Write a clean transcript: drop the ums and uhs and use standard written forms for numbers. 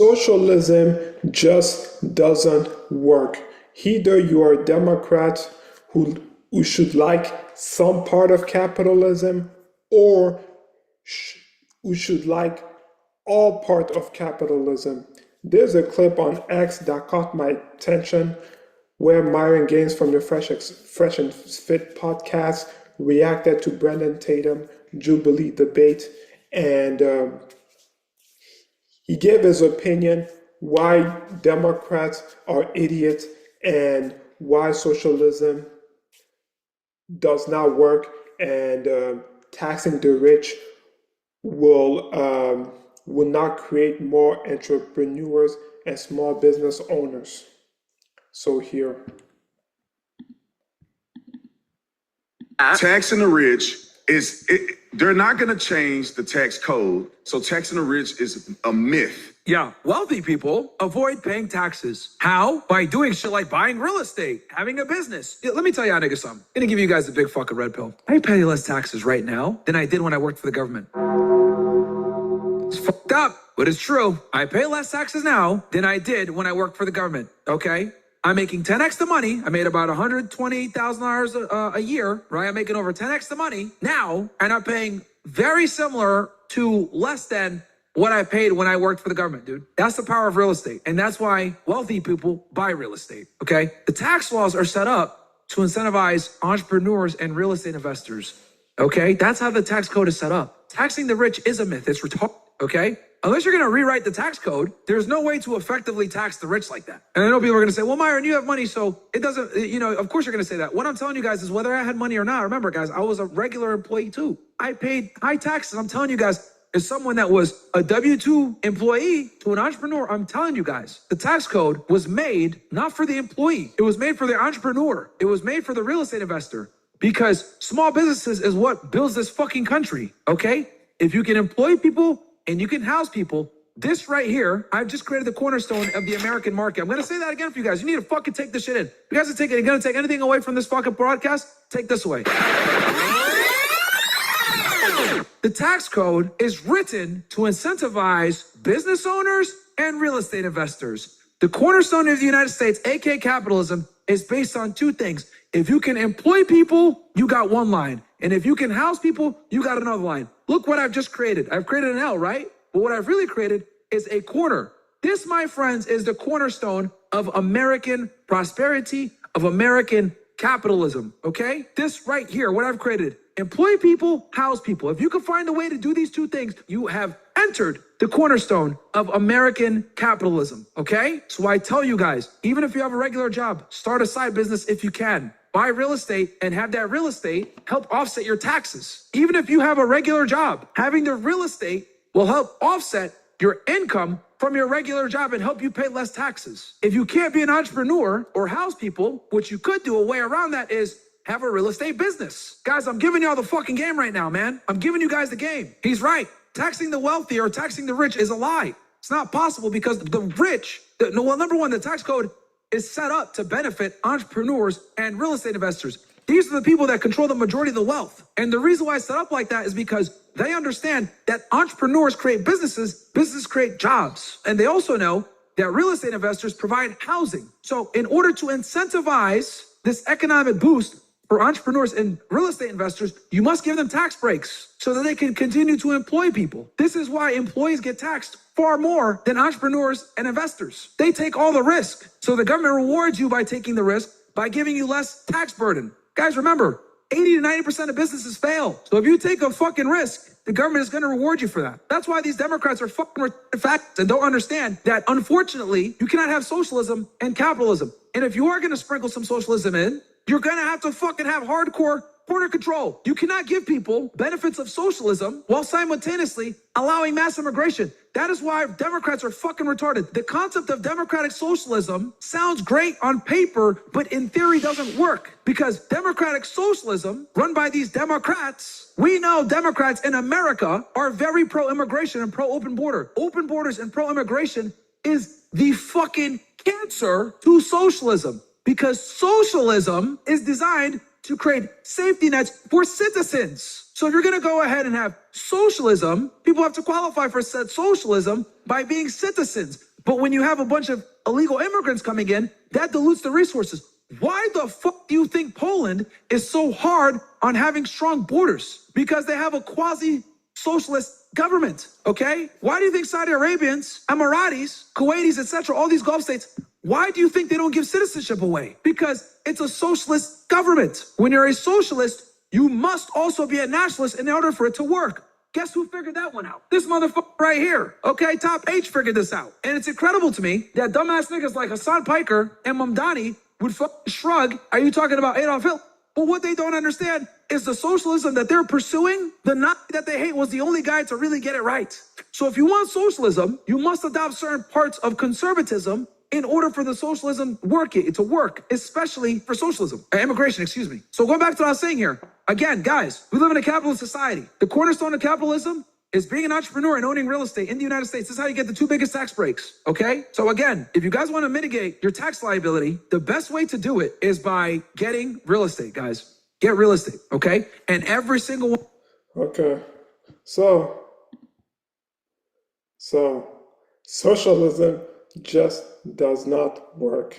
Socialism just doesn't work. Either you are a Democrat who should like some part of capitalism, or who should like all part of capitalism. There's a clip on X that caught my attention where Myron Gaines from the Fresh and Fit podcast reacted to Brendan Tatum Jubilee debate, and he gave his opinion why Democrats are idiots and why socialism does not work, and taxing the rich will not create more entrepreneurs and small business owners. So here. Taxing the rich they're not going to change the tax code. So taxing the rich is a myth. Yeah, wealthy people avoid paying taxes. How? By doing shit like buying real estate, having a business. Yeah, let me tell you, nigga, something. I'm gonna give you guys a big fucking red pill. I pay less taxes right now than I did when I worked for the government. It's fucked up, but it's true. I pay less taxes now than I did when I worked for the government, okay? I'm making 10x the money. I made about $120,000 a year, right? I'm making over 10x the money now, and I'm paying very similar to less than what I paid when I worked for the government, dude. That's the power of real estate. And that's why wealthy people buy real estate, okay? The tax laws are set up to incentivize entrepreneurs and real estate investors, okay? That's how the tax code is set up. Taxing the rich is a myth. It's retarded, okay? Unless you're going to rewrite the tax code, there's no way to effectively tax the rich like that. And I know people are going to say, well, Myron, you have money, so it doesn't, of course you're going to say that. What I'm telling you guys is whether I had money or not, remember, guys, I was a regular employee too. I paid high taxes. I'm telling you guys, as someone that was a W-2 employee to an entrepreneur, I'm telling you guys, the tax code was made not for the employee. It was made for the entrepreneur. It was made for the real estate investor, because small businesses is what builds this fucking country, okay? If you can employ people and you can house people, this right here, I've just created the cornerstone of the American market. I'm going to say that again for you guys. You need to fucking take this shit in. If you guys are going to take anything away from this fucking broadcast, take this away. The tax code is written to incentivize business owners and real estate investors. The cornerstone of the United States, aka capitalism, is based on two things. If you can employ people, you got one line. And if you can house people, you got another line. Look what I've just created. I've created an L, right? But what I've really created is a corner. This, my friends, is the cornerstone of American prosperity, of American capitalism, okay? This right here, what I've created. Employ people, house people. If you can find a way to do these two things, you have entered the cornerstone of American capitalism, okay? So I tell you guys, even if you have a regular job, start a side business if you can. Buy real estate and have that real estate help offset your taxes. Even if you have a regular job, having the real estate will help offset your income from your regular job and help you pay less taxes. If you can't be an entrepreneur or house people, what you could do, a way around that is have a real estate business. Guys, I'm giving y'all the fucking game right now, man. I'm giving you guys the game. He's right. Taxing the wealthy or taxing the rich is a lie. It's not possible because the rich, number one, the tax code is set up to benefit entrepreneurs and real estate investors. These are the people that control the majority of the wealth. And the reason why it's set up like that is because they understand that entrepreneurs create businesses, businesses create jobs. And they also know that real estate investors provide housing. So in order to incentivize this economic boost for entrepreneurs and real estate investors, you must give them tax breaks so that they can continue to employ people. This is why employees get taxed far more than entrepreneurs and investors. They take all the risk. So the government rewards you by taking the risk by giving you less tax burden. Guys, remember, 80 to 90% of businesses fail. So if you take a fucking risk, the government is going to reward you for that. That's why these Democrats are fucking facts and don't understand that, unfortunately, you cannot have socialism and capitalism. And if you are going to sprinkle some socialism in, you're going to have to fucking have hardcore corner control. You cannot give people benefits of socialism while simultaneously allowing mass immigration. That is why Democrats are fucking retarded. The concept of democratic socialism sounds great on paper, but in theory doesn't work, because democratic socialism run by these Democrats, we know Democrats in America are very pro-immigration and pro-open border. Open borders and pro-immigration is the fucking cancer to socialism, because socialism is designed to create safety nets for citizens. So if you're going to go ahead and have socialism, people have to qualify for said socialism by being citizens. But when you have a bunch of illegal immigrants coming in, that dilutes the resources. Why the fuck do you think Poland is so hard on having strong borders? Because they have a quasi-socialist government, okay? Why do you think Saudi Arabians, Emiratis, Kuwaitis, etc., all these Gulf states, why do you think they don't give citizenship away? Because it's a socialist government. When you're a socialist, you must also be a nationalist in order for it to work. Guess who figured that one out? This motherfucker right here. Okay, Top H figured this out. And it's incredible to me that dumbass niggas like Hassan Piker and Mamdani would shrug, are you talking about Adolf Hitler? But what they don't understand is the socialism that they're pursuing, the Nazi that they hate was the only guy to really get it right. So if you want socialism, you must adopt certain parts of conservatism in order for the socialism to work, especially for socialism, immigration, excuse me. So going back to what I was saying here, again, guys, we live in a capitalist society. The cornerstone of capitalism is being an entrepreneur and owning real estate in the United States. This is how you get the two biggest tax breaks, okay? So again, if you guys want to mitigate your tax liability, the best way to do it is by getting real estate, guys. Get real estate, okay? And every single one. Okay. So socialism just does not work.